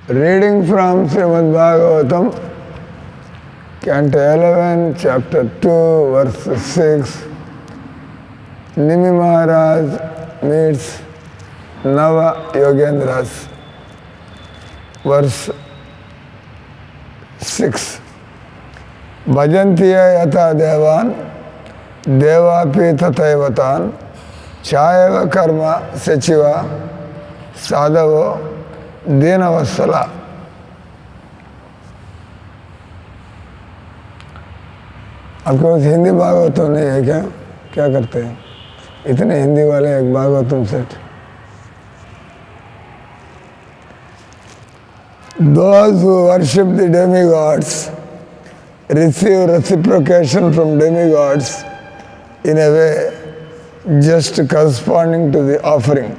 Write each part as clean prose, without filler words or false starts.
Reading from Srimad Bhagavatam, Canto 11, Chapter 2, Verse 6, Nimi Maharaj meets Nava Yogendras. Verse 6. Bhajantiya yata devan, devapi tathayvatan, chayava karma sechiva, sadhavo दीनवत्सला। आपके पास हिंदी भागवतम नहीं है क्या? क्या करते हैं इतने हिंदी वाले एक Bhagavatam set? Those who worship the demigods receive reciprocation from demigods in a way just corresponding to the offering.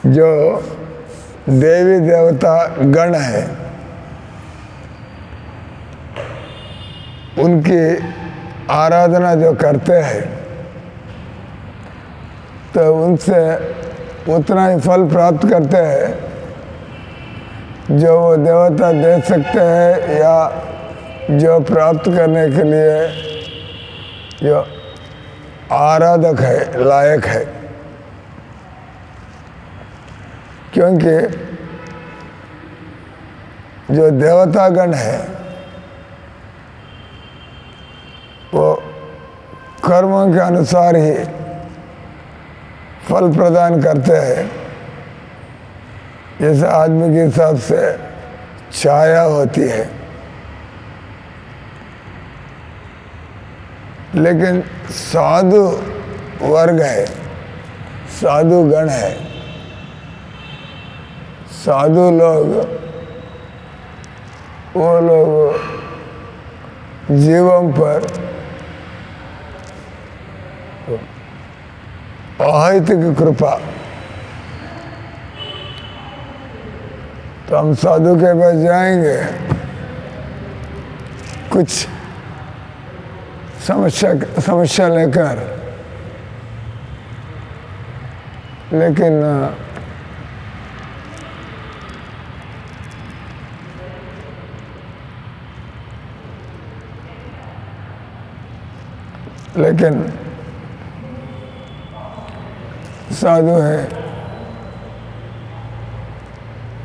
जो देवी देवता गण है उनकी आराधना जो करते हैं तो उनसे उतना ही फल प्राप्त करते हैं जो वो देवता दे सकते हैं या जो प्राप्त करने के लिए जो आराधक है, लायक है। क्योंकि जो देवतागण है वो कर्मों के अनुसार ही फल प्रदान करते हैं। जैसे आदमी के हिसाब से छाया होती है, लेकिन साधु वर्ग है, साधु गण है, साधु लोग वो लोग जीवन पर अहैतुक कृपा। तो हम साधु के पास जाएंगे कुछ समस्या लेकर, लेकिन साधु है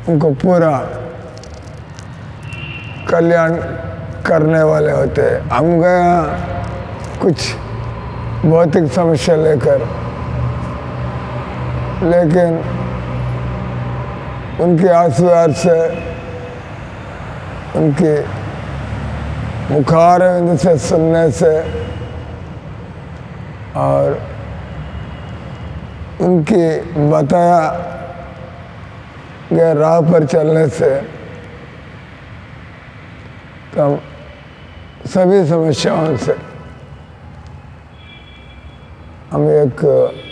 उनको पूरा कल्याण करने वाले होते हैं। हम गया कुछ भौतिक समस्या लेकर, लेकिन उनके आशीर्वाद से, उनके मुखारविंद से सुनने से और उनकी बताया गए राह पर चलने से तो सभी समस्याओं से हम एक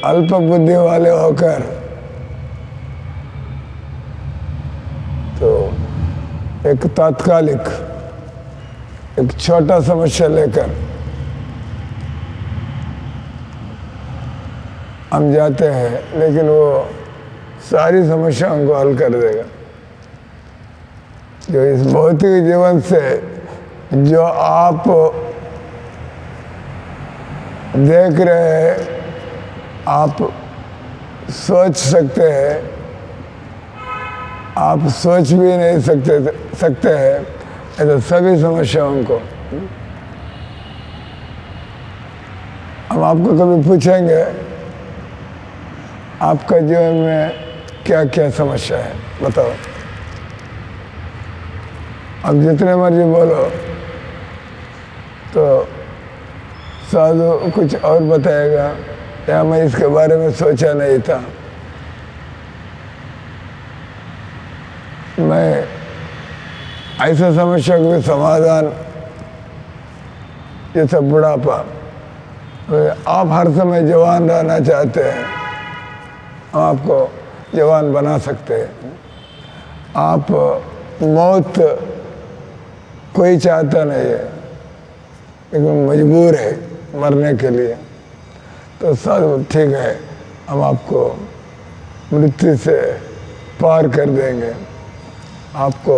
अल्प बुद्धि वाले होकर तो एक तात्कालिक एक छोटा समस्या लेकर हम जाते हैं, लेकिन वो सारी समस्याओं को हल कर देगा। जो इस भौतिक जीवन से जो आप देख रहे हैं, आप सोच सकते हैं, आप सोच भी नहीं सकते हैं ऐसे सभी समस्याओं को हम आपको कभी पूछेंगे आपका जीवन में क्या क्या समस्या है, बताओ। अब जितने मर्जी बोलो तो साधु कुछ और बताएगा, या मैं इसके बारे में सोचा नहीं था, मैं ऐसा समस्या को भी समाधान, जैसे बुढ़ापा, आप हर समय जवान रहना चाहते हैं, हम आपको जवान बना सकते हैं। आप मौत कोई चाहता नहीं है, लेकिन मजबूर है मरने के लिए, तो सब ठीक है, हम आपको मृत्यु से पार कर देंगे, आपको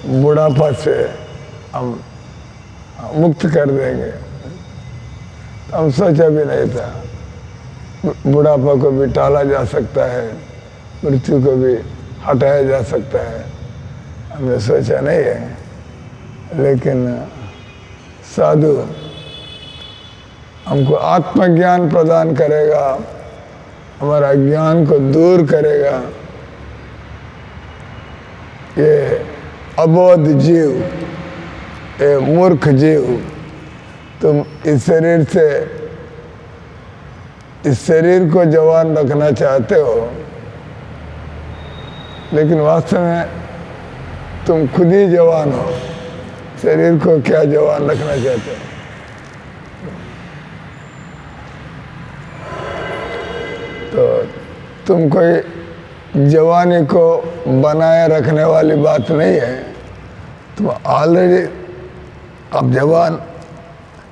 बुढ़ापा से हम मुक्त कर देंगे। हम सोचा भी नहीं था बुढ़ापा को भी टाला जा सकता है, मृत्यु को भी हटाया जा सकता है, हमने सोचा नहीं है। लेकिन साधु हमको आत्मज्ञान प्रदान करेगा, हमारा ज्ञान को दूर करेगा। ये अबोध जीव, ये मूर्ख जीव, तुम इस शरीर को जवान रखना चाहते हो, लेकिन वास्तव में तुम खुद ही जवान हो। शरीर को क्या जवान रखना चाहते हो? तो तुम कोई जवानी को बनाए रखने वाली बात नहीं है। तुम ऑलरेडी अब जवान,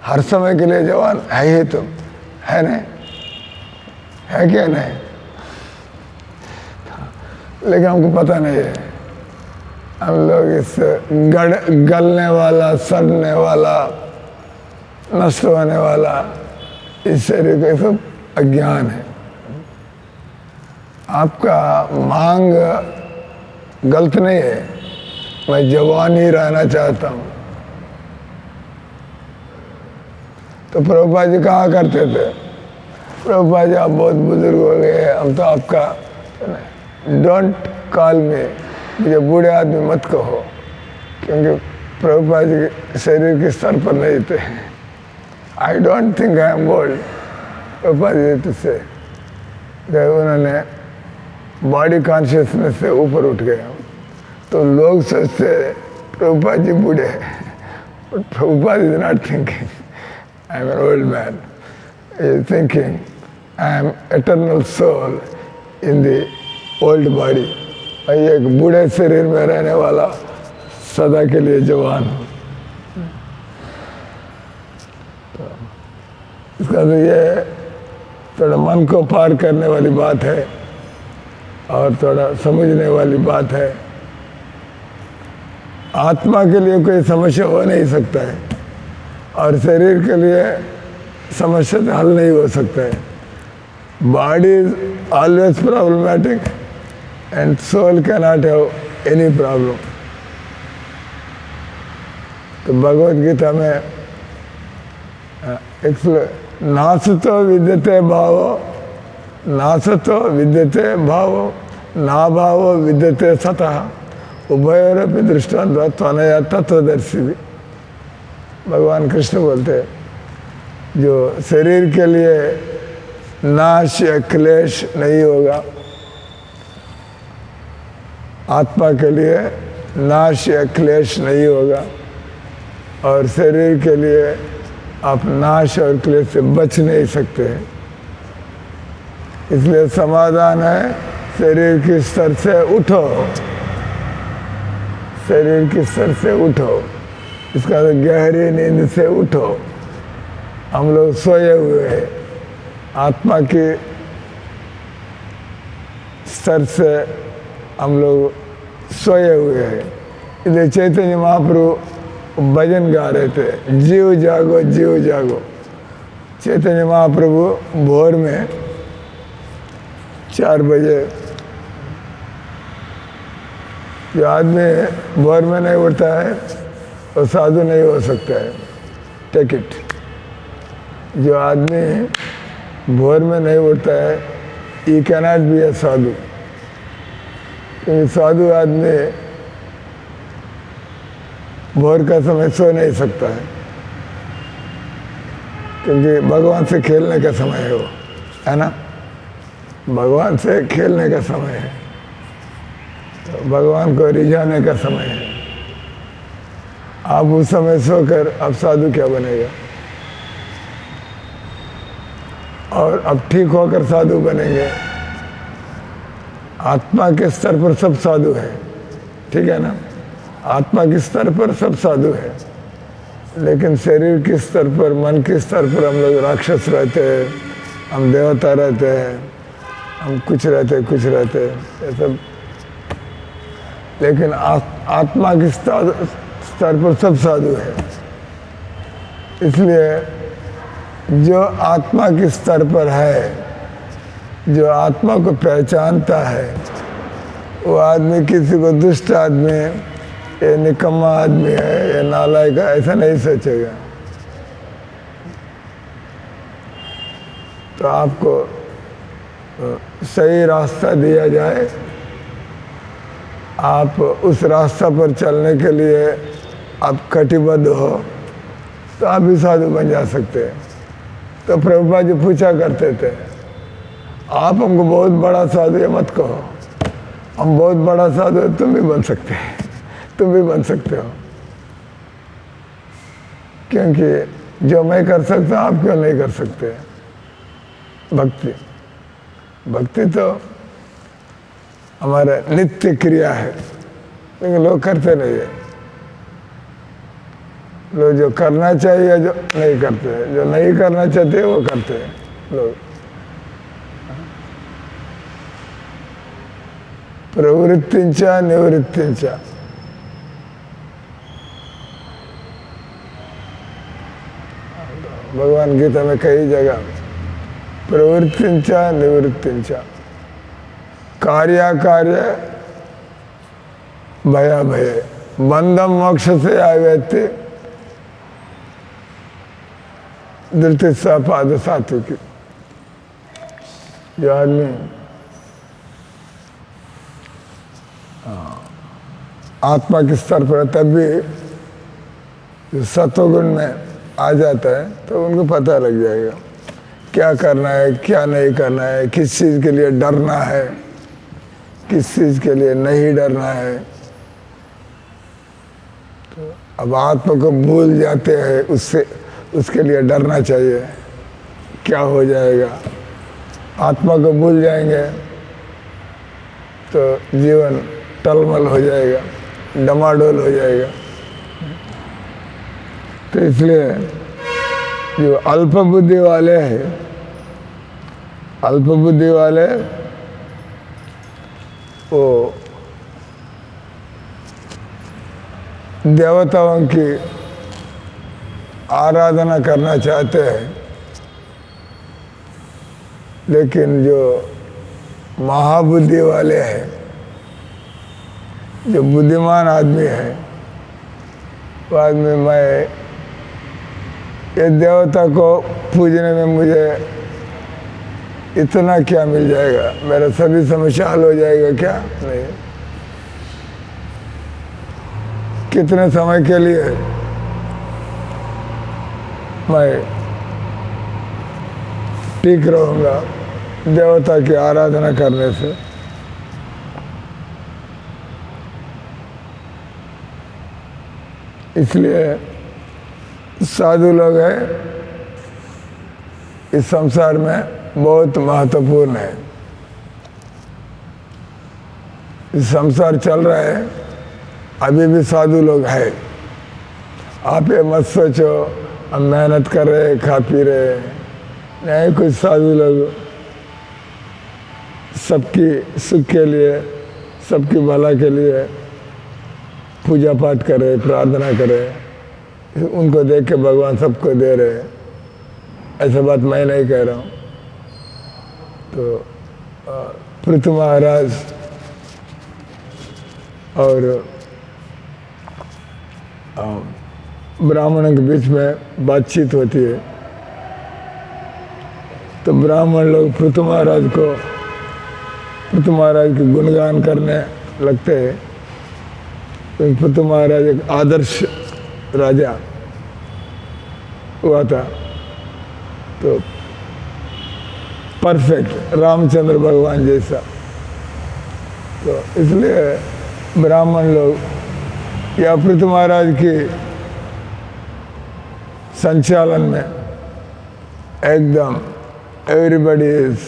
हर समय के लिए जवान है ही तुम, है नहीं? है क्या नहीं? लेकिन हमको पता नहीं है। हम लोग इस गलने वाला, सड़ने वाला, नष्ट होने वाला इस शरीर का सब अज्ञान है। आपका मांग गलत नहीं है, मैं जवान ही रहना चाहता हूँ। तो प्रभुपाद जी कहा करते थे, प्रभुपाद जी आप बहुत बुजुर्ग हो गए, हम तो आपका, डोंट कॉल मी, मुझे बूढ़े आदमी मत कहो, क्योंकि प्रभुपाद जी शरीर के स्तर पर नहीं थे। I don't think I am old, Prabhupada ji तुझसे उन्होंने बॉडी कॉन्शियसनेस से ऊपर उठ गए। तो लोग सोचते प्रभुपाद जी बूढ़े हैं, but Prabhupada is not thinking I am an old man, is thinking I am eternal soul in the old body. मैं एक बूढ़े शरीर में रहने वाला सदा के लिए जवान हूँ। तो इसका तो ये थोड़ा मन को पार करने वाली बात है और थोड़ा समझने वाली बात है। आत्मा के लिए कोई समस्या हो नहीं सकता है और शरीर के लिए समस्या हल नहीं हो सकता है। Body is always problematic and soul can not have any problem. तो भगवद गीता में नासतो विद्यते भावो, नासतो विद्यते भावो, ना भावो विद्यते सतः उभयोरपि दृष्टांत त्वनया तत्वदर्शी। भी भगवान कृष्ण बोलते हैं जो शरीर के लिए नाश या क्लेश नहीं होगा, आत्मा के लिए नाश या क्लेश नहीं होगा, और शरीर के लिए आप नाश और क्लेश से बच नहीं सकते हैं। इसलिए समाधान है शरीर के स्तर से उठो, शरीर के स्तर से उठो। इसका तो गहरी नींद से उठो। हम लोग सोए हुए हैं, आत्मा के स्तर से हम लोग सोए हुए हैं। इसलिए चैतन्य महाप्रभु भजन गा रहे थे, जीव जागो जीव जागो। चैतन्य महाप्रभु भोर में 4 बजे, जो आदमी भोर में नहीं उठता है वो साधु नहीं हो सकता है। Take it. जो आदमी भोर में नहीं उठता है, ही कैनॉट बी ए साधु। क्योंकि साधु आदमी भोर का समय सो नहीं सकता है, क्योंकि भगवान से खेलने का समय है वो, है ना? भगवान से खेलने का समय है, तो भगवान को रिझाने का समय है। आप उस समय सोकर अब साधु क्या बनेगा? और अब ठीक होकर साधु बनेंगे। आत्मा के स्तर पर सब साधु है, ठीक है ना? आत्मा के स्तर पर सब साधु है, लेकिन शरीर के स्तर पर, मन के स्तर पर हम लोग राक्षस रहते हैं, हम देवता रहते हैं, हम कुछ रहते हैं। ये सब लेकिन आत्मा के स्तर पर सब साधु है। इसलिए जो आत्मा के स्तर पर है, जो आत्मा को पहचानता है, वो आदमी किसी को दुष्ट आदमी, ये निकम्मा आदमी है, ये नालायक है, ऐसा नहीं सोचेगा। तो आपको सही रास्ता दिया जाए, आप उस रास्ता पर चलने के लिए आप कटिबद्ध हो, तो आप भी साधु बन जा सकते हैं। तो प्रभुपाद जी पूछा करते थे, आप हमको बहुत बड़ा साधु है मत कहो, हम बहुत बड़ा साधु है, तुम भी बन सकते हैं, तुम भी बन सकते हो। क्योंकि जो मैं कर सकता आप क्यों नहीं कर सकते? भक्ति, भक्ति तो हमारा नित्य क्रिया है, लेकिन लोग करते नहीं है। लोग जो करना चाहिए जो नहीं करते हैं, जो नहीं करना चाहते वो करते हैं लोग। प्रवृत्तिंचा निवृत्तिंचा, भगवान गीता में कई जगह प्रवृत्तिंचा निवृत्तिंचा, कार्याकार्य भया भय, बंधम मोक्ष से आए व्यक्ति धृतिस्सा पाद सात्विकी। जो आदमी आत्मा के स्तर पर तब भी सत्वगुण में आ जाता है, तो उनको पता लग जाएगा क्या करना है, क्या नहीं करना है, किस चीज़ के लिए डरना है, किस चीज़ के लिए नहीं डरना है। तो अब आत्मा को भूल जाते हैं, उससे उसके लिए डरना चाहिए, क्या हो जाएगा। आत्मा को भूल जाएंगे तो जीवन टलमल हो जाएगा, डमाडोल हो जाएगा। तो इसलिए जो अल्प बुद्धि वाले हैं, अल्प बुद्धि वाले वो देवताओं की आराधना करना चाहते हैं, लेकिन जो महाबुद्धि वाले हैं, जो बुद्धिमान आदमी है, वो आदमी मैं ये देवता को पूजने में मुझे इतना क्या मिल जाएगा, मेरा सभी समस्या हल हो जाएगा क्या? नहीं। कितने समय के लिए मैं ठीक रहूँगा देवता की आराधना करने से? इसलिए साधु लोग हैं इस संसार में बहुत महत्वपूर्ण है। इस संसार चल रहा है, अभी भी साधु लोग हैं। आप ये मत सोचो हम मेहनत कर रहे, खा पी रहे, नहीं। कुछ साधु लोग सबकी सुख के लिए, सबकी भला के लिए पूजा पाठ करे, प्रार्थना करे, उनको देख के भगवान सबको दे रहे। ऐसा बात मैं नहीं कह रहा हूँ। तो पृथु महाराज और ब्राह्मणों के बीच में बातचीत होती है, तो ब्राह्मण लोग पृथु महाराज के गुणगान करने लगते हैं। तो पृथु महाराज एक आदर्श राजा हुआ था, तो परफेक्ट रामचंद्र भगवान जैसा। तो इसलिए ब्राह्मण लोग या पृथु महाराज की संचालन में एकदम everybody is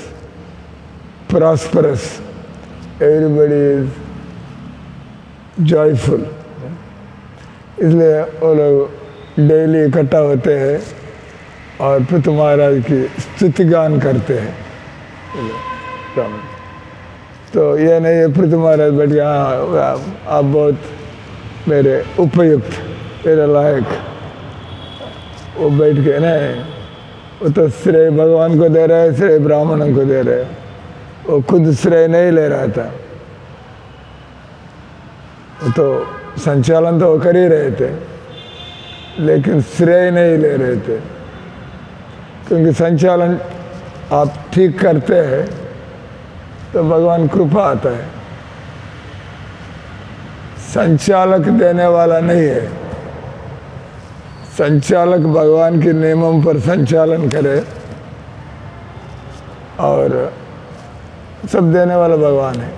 prosperous, everybody is joyful. इसलिए वो लोग डेली इकट्ठा होते हैं और पृथु महाराज की स्तुति गान करते हैं। तो ये नहीं है पृथ्वी महाराज बैठ गया, आप बहुत मेरे उपयुक्त, मेरे लायक, वो बैठ के नहीं, वो तो श्रेय भगवान को दे रहा है, श्रेय ब्राह्मणों को दे रहे हैं, वो खुद श्रेय नहीं ले रहा था, वो तो संचालन तो वो कर ही रहे थे लेकिन श्रेय नहीं ले रहे थे, क्योंकि संचालन आप ठीक करते हैं तो भगवान कृपा आता है, संचालक देने वाला नहीं है, संचालक भगवान के नियमों पर संचालन करे और सब देने वाला भगवान है।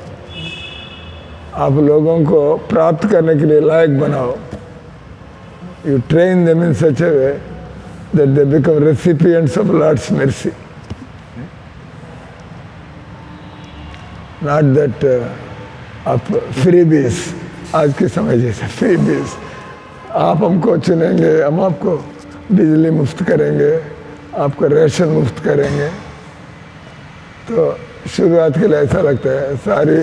आप लोगों को प्राप्त करने के लिए लायक बनाओ, you train them in such a way that they become recipients of Lord's mercy, not that आप फ्रीबीज, आज के समय जैसे फ्रीबीज, आप हमको चुनेंगे, हम आपको बिजली मुफ्त करेंगे, आपका राशन मुफ्त करेंगे, तो शुरुआत के लिए ऐसा लगता है सारी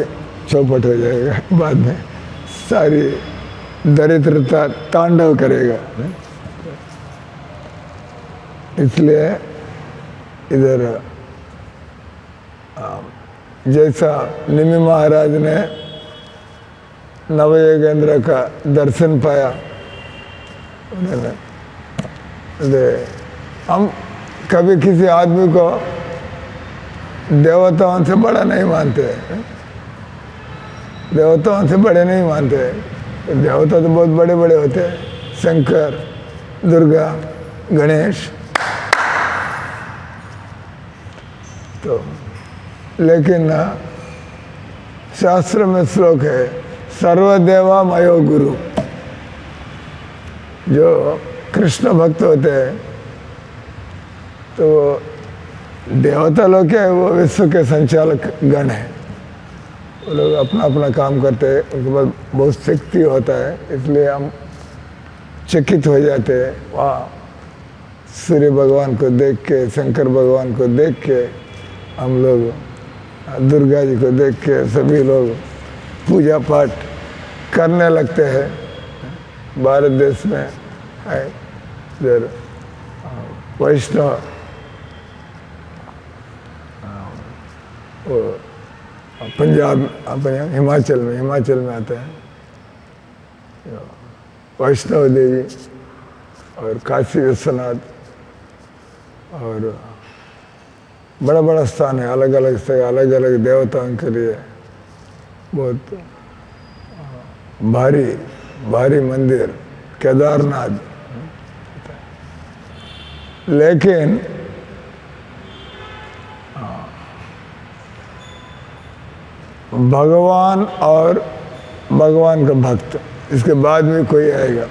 चौपट हो जाएगा, बाद में सारी दरिद्रता तांडव करेगा। इसलिए इधर जैसा निमि महाराज ने नवयोगेंद्र का दर्शन पाया, हम कभी किसी आदमी को देवताओं से बड़ा नहीं मानते, देवताओं से बड़े नहीं मानते, देवता तो बहुत बड़े बड़े होते हैं, शंकर, दुर्गा, गणेश, तो लेकिन शास्त्र में श्लोक है सर्वदेवा मयो गुरु, जो कृष्ण भक्त होते हैं तो देवता लोग क्या है, वो विश्व के संचालक गण है, वो लोग अपना अपना काम करते हैं, उनके पास बहुत शक्ति होता है, इसलिए हम चकित हो जाते हैं। वाह, सूर्य भगवान को देख के, शंकर भगवान को देख के, हम लोग दुर्गा जी को देख के सभी लोग पूजा पाठ करने लगते हैं। भारत देश में है इधर वैष्णव, पंजाब, हिमाचल में आते हैं वैष्णव देवी और काशी विश्वनाथ, और बड़ा बड़ा स्थान है, अलग अलग से अलग अलग देवताओं के लिए बहुत भारी भारी मंदिर, केदारनाथ। लेकिन भगवान और भगवान का भक्त, इसके बाद में कोई आएगा,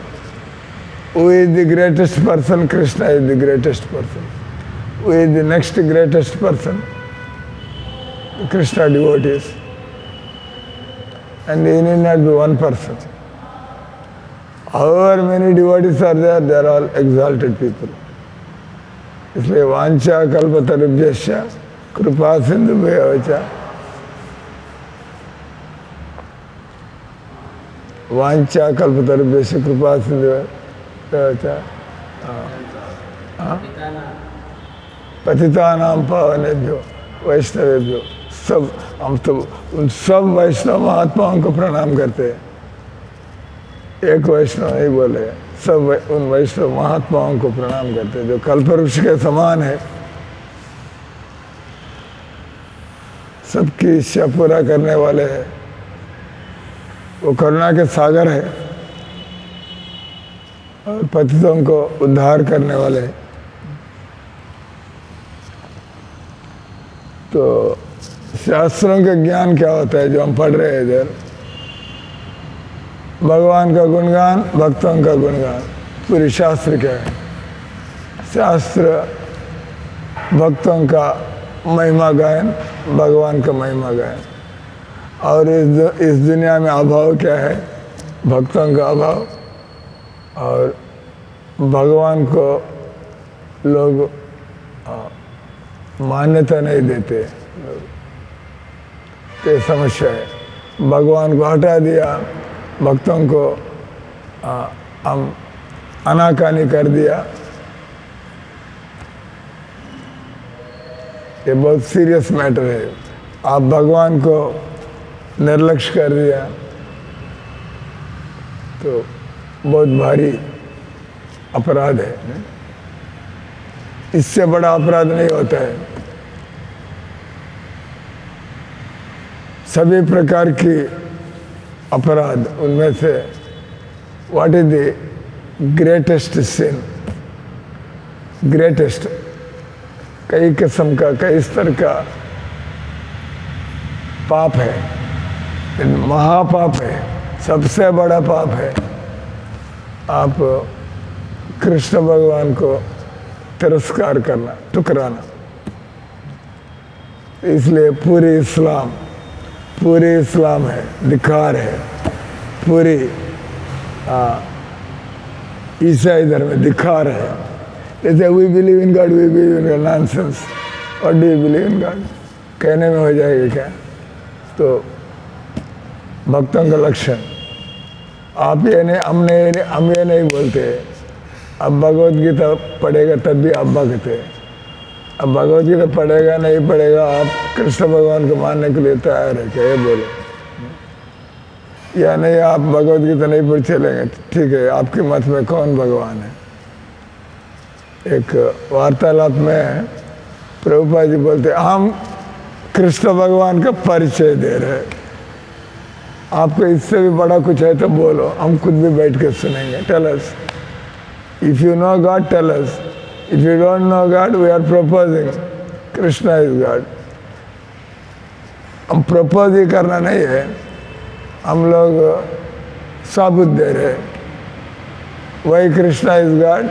Who is the greatest person? Krishna is the greatest person. Who is the next greatest person? Krishna devotees. And he need not be one person. However many devotees are there, they are all exalted people. इसलिए वांछा कल्पतरुभ्यश्च कृपा सिंधुभ्यो च, वांछा कल्पतरुभ्यश्च कृपा सिंधुभ्यो च, पतितानां पावनेभ्यो वैष्णवेभ्यो, सब हम तो उन सब वैष्णव महात्माओं को प्रणाम करते हैं। एक वैष्णव नहीं बोले, सब उन वैष्णव महात्माओं को प्रणाम करते हैं जो कल्पवृक्ष के समान है, सबकी इच्छा पूरा करने वाले हैं, वो करुणा के सागर है और पतितों को उद्धार करने वाले हैं। तो शास्त्रों का ज्ञान क्या होता है जो हम पढ़ रहे हैं इधर? भगवान का गुणगान, भक्तों का गुणगान, पूरी शास्त्र क्या है? शास्त्र भक्तों का महिमा गायन, भगवान का महिमा गायन। और इस दुनिया में अभाव क्या है? भक्तों का अभाव, और भगवान को लोग मान्यता नहीं देते। तो ये समस्या है। भगवान को हटा दिया, भक्तों को हम अनाकानी कर दिया, ये बहुत सीरियस मैटर है। आप भगवान को निर्लक्ष्य कर दिया तो बहुत भारी अपराध है। इससे बड़ा अपराध नहीं होता है। सभी प्रकार की अपराध, उनमें से what is the greatest sin? Greatest, कई किस्म का, कई स्तर का पाप है, महापाप है, सबसे बड़ा पाप है आप कृष्ण भगवान को तिरस्कार करना, ठुकराना। इसलिए पूरी इस्लाम है, धिक्कार है। पूरी ईसाई धर्म में धिक्कार है। जैसे we believe in God, we believe in God, nonsense. What do you believe in God? कहने में हो जाएगा क्या? तो भक्तों का लक्षण आप ये नहीं, हम ये नहीं बोलते। अब भगवत गीता पढ़ेगा तब भी आप भक्त है। अब भगवत गीता पढ़ेगा नहीं पढ़ेगा, आप कृष्ण भगवान को मानने के लिए तैयार है क्या? ये बोलो। या नहीं, आप भगवत गीता नहीं पढ़ चलेंगे, ठीक है, आपके मत में कौन भगवान है? एक वार्तालाप में प्रभुपाद जी बोलते, हम कृष्ण भगवान का परिचय दे रहे हैं, आपको इससे भी बड़ा कुछ है तो बोलो, हम खुद भी बैठ के सुनेंगे। Tell us, if you know God tell us, if you don't know God we are proposing Krishna is God. हम प्रपोज ही करना नहीं है, हम लोग साबुत दे रहे हैं। वही Krishna is God,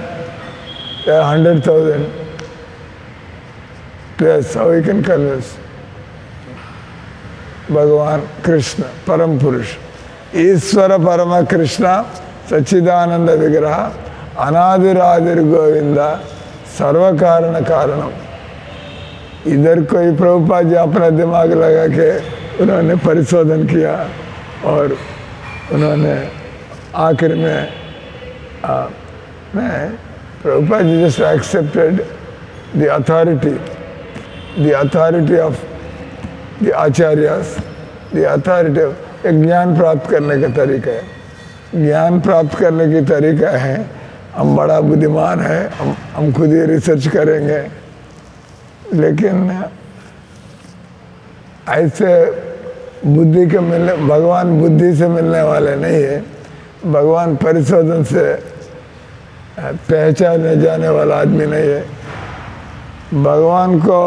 100,000 plus how we can convince. भगवान कृष्ण परम पुरुष, ईश्वर परम कृष्ण सच्चिदानंद विग्रह, अनादिरादिर गोविंद, सर्व कारण कारणम। इधर कोई प्रभुपाद जी अपना दिमाग लगा के उन्होंने परिशोधन किया और उन्होंने आखिर में Prabhupada ji just accepted the authority of the acharyas, the authority of. एक ज्ञान प्राप्त करने का तरीका है। ज्ञान प्राप्त करने की तरीका है, हम बड़ा बुद्धिमान है, हम खुद ही रिसर्च करेंगे। लेकिन ऐसे बुद्धि के मिलने, भगवान बुद्धि से मिलने वाले नहीं है। भगवान परिशोधन से पहचाने जाने वाला आदमी नहीं है। भगवान को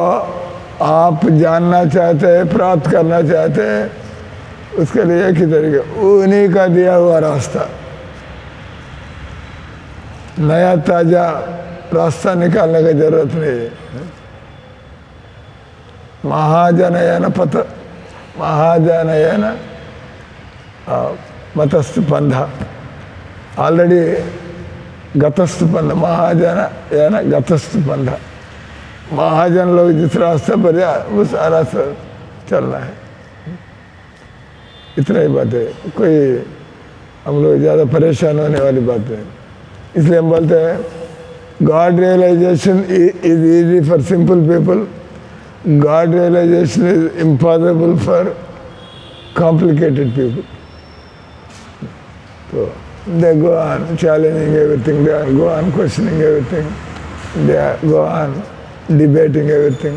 आप जानना चाहते हैं, प्राप्त करना चाहते हैं, उसके लिए एक ही तरीका, उन्हीं का दिया हुआ रास्ता। नया ताजा रास्ता निकालने की जरूरत नहीं है। महाजनयन मतस्थ पंधा, ऑलरेडी गतस्थ पंधा, महाजन गतस्थ पंधा। महाजन लोग जिस रास्ते पर जाए उस रास्ते चलना है। इतना ही बात है, कोई हम लोग ज़्यादा परेशान होने वाली बात है। इसलिए हम बोलते हैं God realization is easy for simple people, God realization is impossible for complicated people. तो they go on challenging everything, they go on questioning everything, they go on debating everything.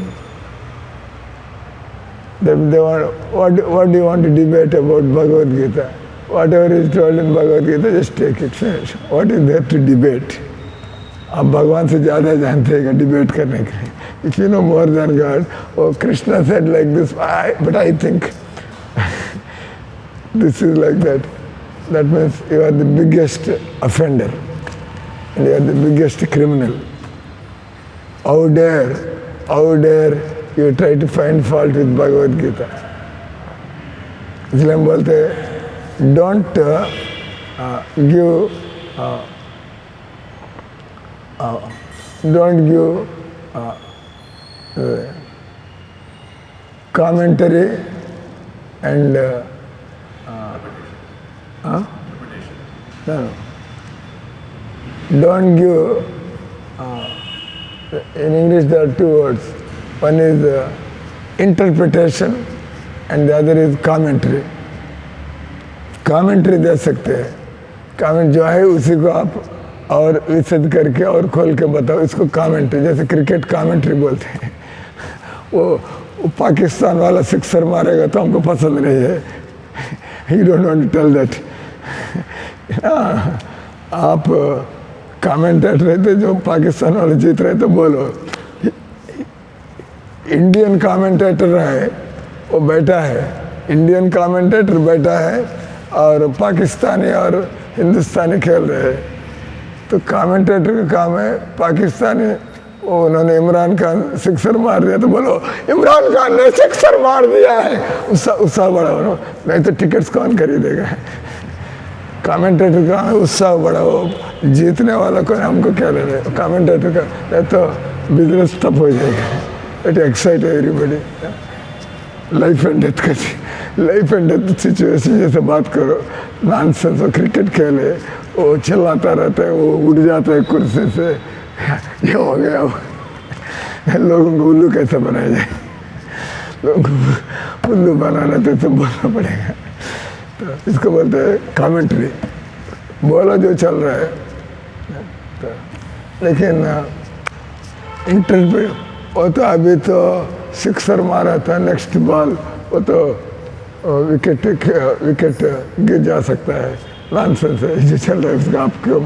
They want, what do you want to debate about Bhagavad Gita? Whatever is told in Bhagavad Gita, just take it, finish. What is there to debate? आप भगवान से ज़्यादा जानते हैं debate करने के लिए। If you know more than God, oh Krishna said like this, but I think this is like that. That means you are the biggest offender and you are the biggest criminal. How dare you try to find fault with Bhagavad Gita? इसलिए हम बोलते हैं don't give commentary and no, don't give, in English there are two words. One is interpretation and the other is commentary. Commentary दे सकते हैं, comment जो है उसी को आप और विशद करके और खोल के बताओ, इसको कमेंट्री, जैसे क्रिकेट कमेंट्री बोलते हैं। वो पाकिस्तान वाला सिक्सर मारेगा तो हमको पसंद नहीं है, you don't want to tell that. आप कमेंटेटर रहते जो पाकिस्तान वाले जीत रहे तो बोलो। इंडियन कमेंटेटर है वो बैठा है, इंडियन कमेंटेटर बैठा है और पाकिस्तानी और हिंदुस्तानी खेल रहे हैं, तो कमेंटेटर का काम है पाकिस्तानी, वो उन्होंने इमरान खान सिक्सर मार दिया तो बोलो इमरान खान ने सिक्सर मार दिया है, उत्साह बढ़ाओ, नहीं तो टिकट्स कौन खरीदेगा। कमेंटेटर का उत्साह बढ़ाओ, जीतने वाला को हमको क्या ले रहे, कमेंटेटर का नहीं तो बिजनेस ठप हो जाएगा। It excite everybody, life and death का, लाइफ एंड डेथ सिचुएशन जैसे बात करो, नॉनसेंस। वो क्रिकेट खेले, वो चिल्लाता रहता है, वो उड़ जाता है कुर्सी से, ये हो गया। लोगों को उल्लू कैसे बनाया जाए, लोगों को उल्लू बनाना तो बोलना पड़ेगा, तो इसको बोलते हैं कमेंट्री। बोला जो चल रहा है, तो लेकिन इंटरप्रेट, वो तो अभी तो सिक्सर मारा था, नेक्स्ट बॉल वो तो विकेट गिर जा सकता है, नॉनसेंस है जो चल रहा है उसका। आप क्यों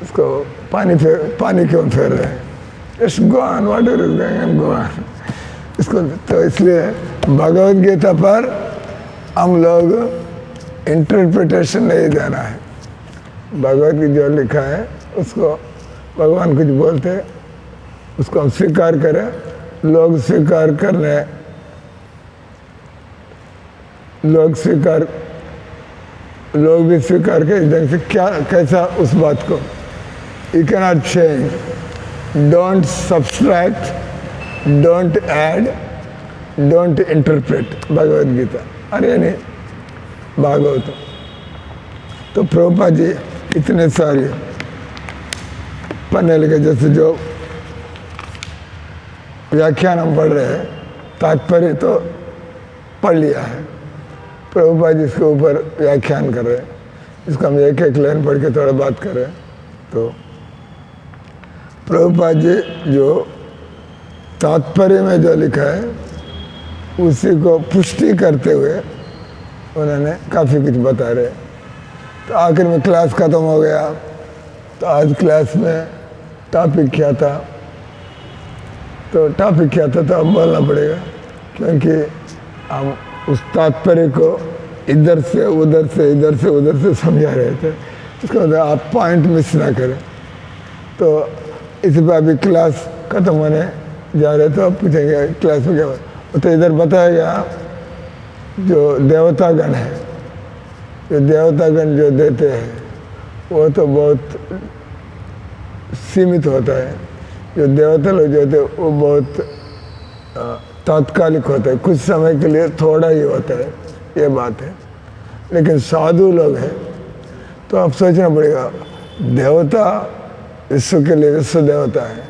उसको पानी क्यों फेर रहे हैं, it's go on, what ever is going on go on इसको। तो इसलिए भगवद गीता पर हम लोग इंटरप्रिटेशन नहीं देना है, भगवद गीता जो लिखा है उसको भगवान कुछ बोलते हैं उसको हम स्वीकार करें, लोग स्वीकार करने, लोग भी स्वीकार के इस ढंग से क्या कैसा उस बात को, you can not change, don't subtract, don't add, don't interpret Bhagavad Gita. अरे नहीं भागवत तो प्रभुपाद जी इतने सारे पढ़ने लगे, जैसे जो व्याख्यान हम पढ़ रहे हैं, तात्पर्य तो पढ़ लिया है, प्रभुपाद जी इसके ऊपर व्याख्यान कर रहे हैं, इसको हम एक एक लाइन पढ़ के थोड़ा बात कर रहे हैं। तो प्रभुपाद जी जो तात्पर्य में जो लिखा है उसी को पुष्टि करते हुए उन्होंने काफ़ी कुछ बता रहे। तो आखिर में क्लास ख़त्म हो गया, तो आज क्लास में टॉपिक क्या था, तो टॉपिक क्या था तो अब बोलना पड़ेगा, क्योंकि हम उस तात्पर्य को इधर से उधर से इधर से उधर से समझा रहे थे, इसका मतलब आप पॉइंट मिस ना करें। तो इस पर अभी क्लास ख़त्म होने जा रहे, तो आप पूछेंगे क्लास में क्या, तो इधर बताया गया जो देवतागण है, जो देवतागण जो देते हैं वो तो बहुत सीमित होता है, जो देवता लोग जो होते हैं वो बहुत तात्कालिक होता है, कुछ समय के लिए थोड़ा ही होता है, ये बात है। लेकिन साधु लोग हैं तो आप सोचना पड़ेगा, देवता विश्व के लिए विश्व देवता है,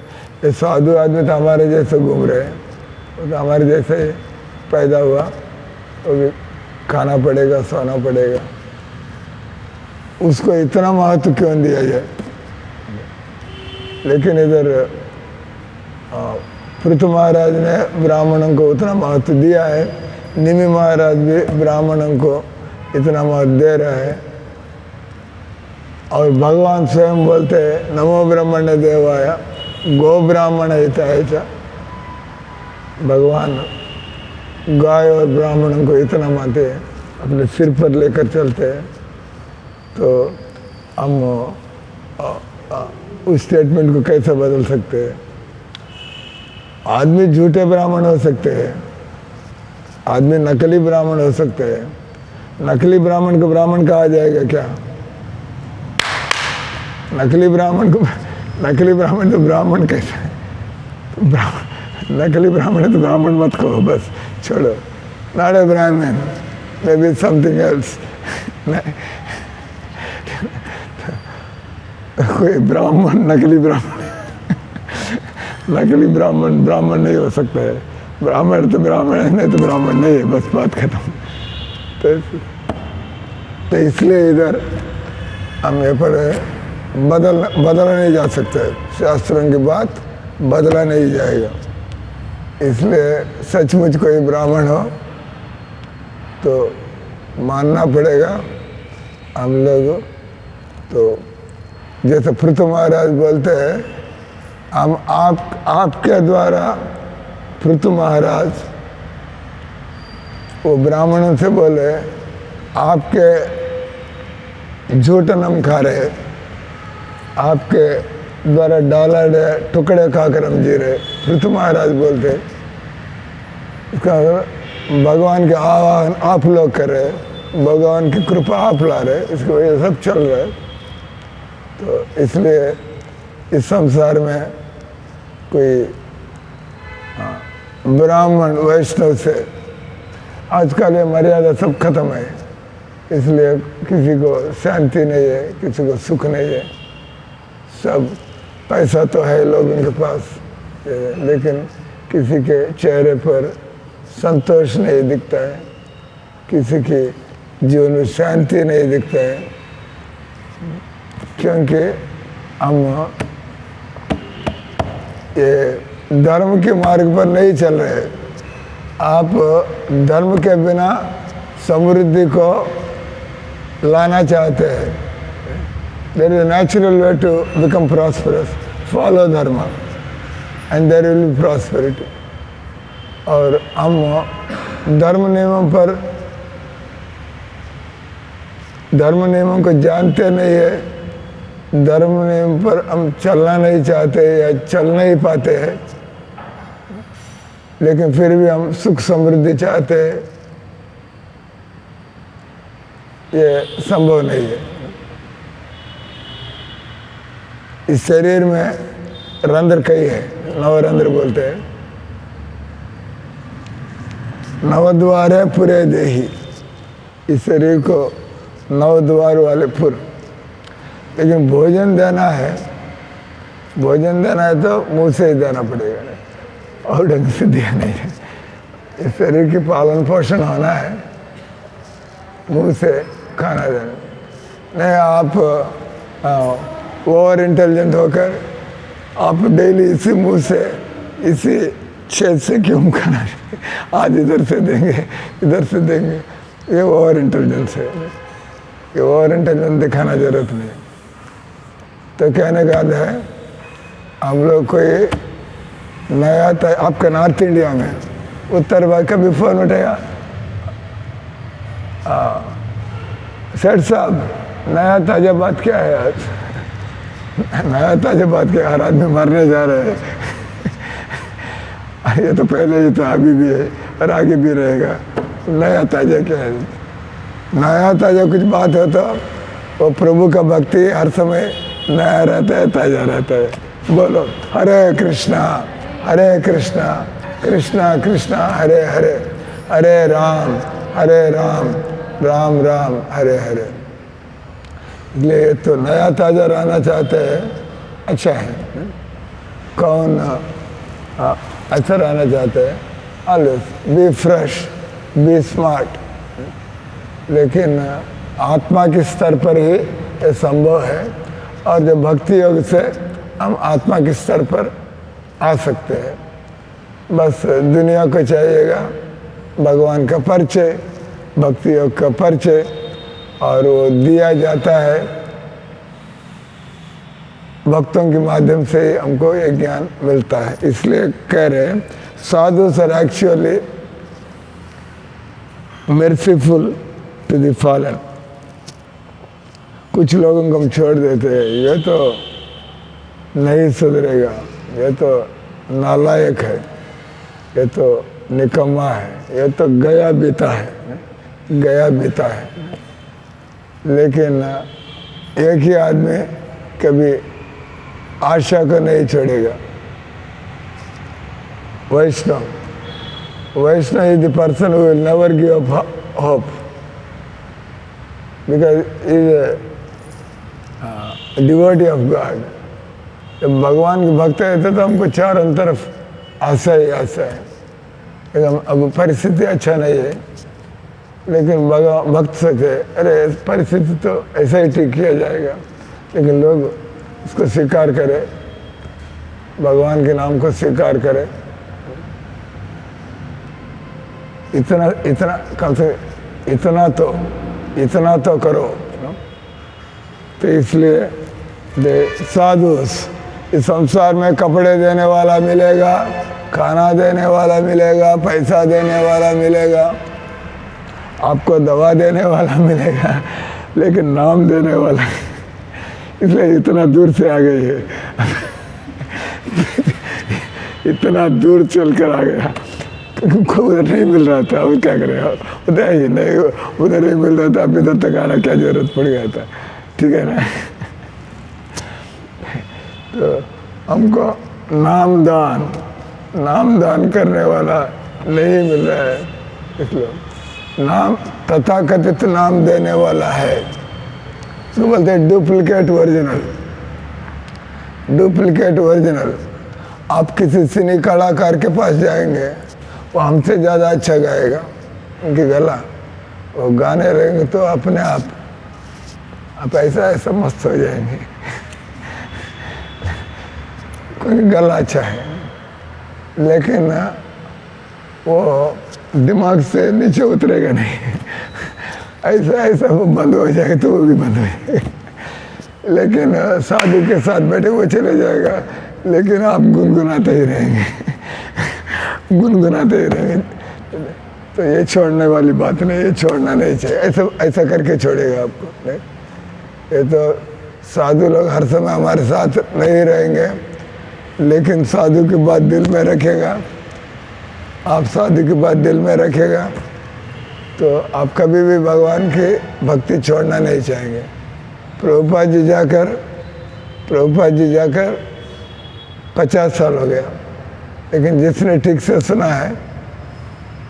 ये साधु आदमी तो हमारे जैसे घूम रहे हैं, वो तो हमारे जैसे पैदा हुआ, वो भी खाना पड़ेगा, सोना पड़ेगा, उसको इतना महत्व क्यों दिया जाए। लेकिन इधर पृथु महाराज ने ब्राह्मणों को उतना महत्व दिया है, निमि महाराज भी ब्राह्मणों को इतना महत्व दे रहा है, और भगवान स्वयं बोलते हैं नमो ब्रह्मण्य देवाय गो ब्राह्मण हिताय च। भगवान गाय और ब्राह्मणों को इतना मानते हैं, अपने सिर पर लेकर चलते हैं। तो हम उस स्टेटमेंट को कैसे बदल सकते हैं। आदमी झूठे ब्राह्मण हो सकते हैं, आदमी नकली ब्राह्मण हो सकते हैं। नकली ब्राह्मण को ब्राह्मण कहा जाएगा क्या? नकली ब्राह्मण तो ब्राह्मण कैसा है? नकली ब्राह्मण है तो ब्राह्मण मत कहो, बस छोड़ो। not a Brahmin, maybe something else. कोई ब्राह्मण, नकली ब्राह्मण, नकली ब्राह्मण ब्राह्मण नहीं हो सकता है। ब्राह्मण तो ब्राह्मण है, नहीं तो ब्राह्मण नहीं है, बस बात खत्म। तो इसलिए इधर हम यहाँ पर बदला नहीं जा सकता है। शास्त्रों की बात बदला नहीं जाएगा। इसलिए सचमुच कोई ब्राह्मण हो तो मानना पड़ेगा हम लोग। तो जैसे पृथु महाराज बोलते हैं, हम आपके द्वारा पृथु महाराज वो ब्राह्मणों से बोले, आपके झूठन हम खा रहे, आपके द्वारा डाला टुकड़े खाकर हम जी रहे। पृथु महाराज बोलते इसका भगवान के आह्वान आप लोग कर रहे, भगवान की कृपा आप ला रहे, इसकी वजह से सब चल रहा है। तो इसलिए इस संसार में कोई ब्राह्मण वैष्णव से आजकल ये मर्यादा सब खत्म है। इसलिए किसी को शांति नहीं है, किसी को सुख नहीं है। सब पैसा तो है लोगों के पास, लेकिन किसी के चेहरे पर संतोष नहीं दिखता है, किसी के जीवन में शांति नहीं दिखता है, क्योंकि हम ये धर्म के मार्ग पर नहीं चल रहे। आप धर्म के बिना समृद्धि को लाना चाहते हैं। There is a natural way to become prosperous. Follow dharma and there will be prosperity. और हम धर्म नियमों को जानते नहीं है, धर्म नियम पर हम चलना नहीं चाहते या चल नहीं पाते हैं, लेकिन फिर भी हम सुख समृद्धि चाहते हैं, ये संभव नहीं है। इस शरीर में रंध्र कई है, नवरंध्र बोलते हैं। नवद्वार है पुरे देही, इस शरीर को नवद्वार वाले पुर। लेकिन भोजन देना है, भोजन देना है तो मुंह से ही देना पड़ेगा और ढंग से दिया नहीं है। इस शरीर की पालन पोषण होना है, मुंह से खाना देना नहीं। आप ओवर इंटेलिजेंट होकर आप डेली इसी मुंह से, इसी छेद से क्यों खाना, आज इधर से देंगे इधर से देंगे, ये ओवर इंटेलिजेंस है। ये ओवर इंटेलिजेंस दिखाना जरूरत नहीं। तो कहने का अर्थ है, हम लोग कोई नया आपका नॉर्थ इंडिया में उत्तर भारत कभी फोन उठेगा, सेठ साहब नया ताज़ा बात क्या है आज? नया ताज़ा बात क्या, हर आदमी मरने जा रहे हैं। ये तो पहले ही तो, अभी भी है और आगे भी रहेगा। नया ताज़ा क्या है? नया ताज़ा कुछ बात हो तो वो प्रभु का भक्ति हर समय नया रहता है, ताज़ा रहता है। बोलो हरे कृष्णा कृष्णा कृष्णा हरे हरे, हरे राम राम राम हरे हरे। इसलिए तो नया ताज़ा रहना चाहते हैं, अच्छा है। कौन अच्छा रहना चाहते हैं? Always be fresh, be smart. लेकिन आत्मा के स्तर पर ही ये संभव है, और जो भक्ति योग से हम आत्मा के स्तर पर आ सकते हैं। बस दुनिया को चाहिएगा भगवान का परिचय, भक्ति योग का परिचय, और वो दिया जाता है भक्तों के माध्यम से ही हमको ये ज्ञान मिलता है। इसलिए कह रहे हैं, sadhus are actually merciful to the fallen। कुछ लोगों को हम छोड़ देते हैं, ये तो नहीं सुधरेगा, ये तो नालायक है, ये तो निकम्मा है, ये तो गया बीता है। लेकिन एक ही आदमी कभी आशा को नहीं छोड़ेगा। Vaishnava is the person who will never give up hope, because he is a devotee of God. जब भगवान के भक्त रहते तो हमको चारों तरफ आशा ही आशा है। लेकिन अब परिस्थिति अच्छा नहीं है, लेकिन भक्त सोचे अरे परिस्थिति तो ऐसा ही ठीक किया जाएगा, लेकिन लोग उसको स्वीकार करें, भगवान के नाम को स्वीकार करें। इतना इतना कम से इतना तो करो। तो इसलिए साधुस, इस संसार में कपड़े देने वाला मिलेगा, खाना देने वाला मिलेगा, पैसा देने वाला मिलेगा, आपको दवा देने वाला मिलेगा, लेकिन नाम देने वाला इसलिए इतना दूर से आ गई है इतना दूर चल कर आ गया, उधर नहीं मिल रहा था, और क्या करेगा, उधर ही नहीं, उधर नहीं मिल रहा था, अब इधर तक आना क्या जरूरत पड़ गया था, ठीक है ना। तो हमको नामदान करने वाला नहीं मिल रहा है, इसलिए नाम तथाकथित नाम देने वाला है, तो बोलते हैं डुप्लीकेट ओरिजिनल। आप किसी सिनी कलाकार के पास जाएंगे, वो हमसे ज़्यादा अच्छा गाएगा, उनकी गला, वो गाने रहेंगे तो अपने आप ऐसा मस्त हो जाएंगे क्योंकि गला अच्छा है, लेकिन वो दिमाग से नीचे उतरेगा नहीं ऐसा वो बंद हो जाएगा तो वो भी बंद हो जाएगा। लेकिन साधु के साथ बैठे वो चले जाएगा, लेकिन आप गुनगुनाते ही रहेंगे तो ये छोड़ने वाली बात नहीं, ये छोड़ना नहीं चाहिए, ऐसा करके छोड़ेगा आपको नहीं। ये तो साधु लोग हर समय हमारे साथ नहीं रहेंगे, लेकिन साधु की बात दिल में रखेगा, आप साधु की बात दिल में रखेगा तो आप कभी भी भगवान की भक्ति छोड़ना नहीं चाहेंगे। प्रभुपाद जी जाकर 50 साल हो गया, लेकिन जिसने ठीक से सुना है